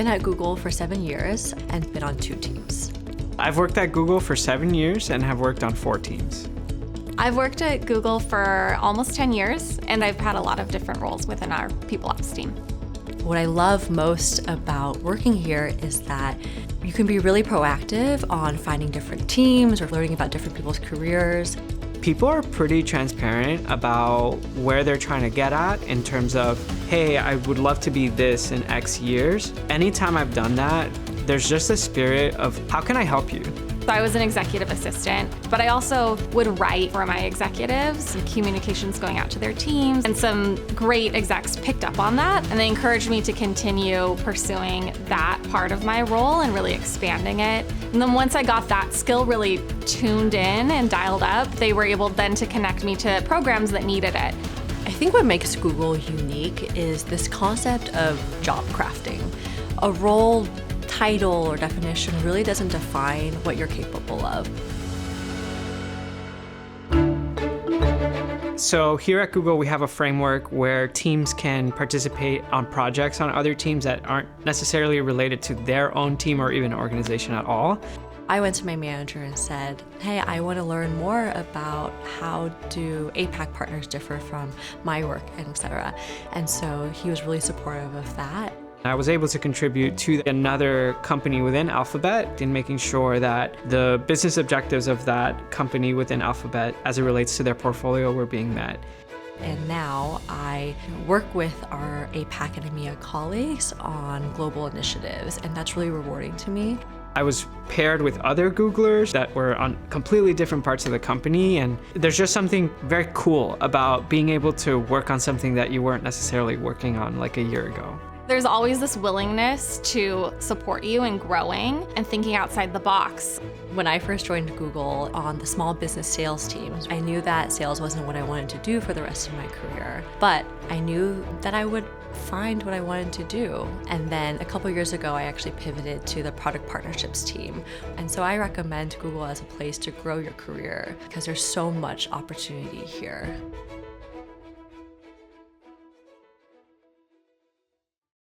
been at Google for 7 years and been on 2 teams. I've worked at Google for 7 years and have worked on 4 teams. I've worked at Google for almost 10 years, and I've had a lot of different roles within our People Ops team. What I love most about working here is that you can be really proactive on finding different teams or learning about different people's careers. People are pretty transparent about where they're trying to get at in terms of, hey, I would love to be this in X years. Anytime I've done that, there's just a spirit of, how can I help you? So I was an executive assistant, but I also would write for my executives, communications going out to their teams, and some great execs picked up on that, and they encouraged me to continue pursuing that part of my role and really expanding it. And then once I got that skill really tuned in and dialed up, they were able then to connect me to programs that needed it. I think what makes Google unique is this concept of job crafting. A role title or definition really doesn't define what you're capable of. So here at Google, we have a framework where teams can participate on projects on other teams that aren't necessarily related to their own team or even organization at all. I went to my manager and said, hey, I want to learn more about how do APAC partners differ from my work, and et cetera. And so he was really supportive of that. I was able to contribute to another company within Alphabet in making sure that the business objectives of that company within Alphabet as it relates to their portfolio were being met. And now I work with our APAC and EMEA colleagues on global initiatives, and that's really rewarding to me. I was paired with other Googlers that were on completely different parts of the company, and there's just something very cool about being able to work on something that you weren't necessarily working on like a year ago. There's always this willingness to support you in growing and thinking outside the box. When I first joined Google on the small business sales teams, I knew that sales wasn't what I wanted to do for the rest of my career, but I knew that I would find what I wanted to do. And then a couple years ago, I actually pivoted to the product partnerships team. And so I recommend Google as a place to grow your career because there's so much opportunity here.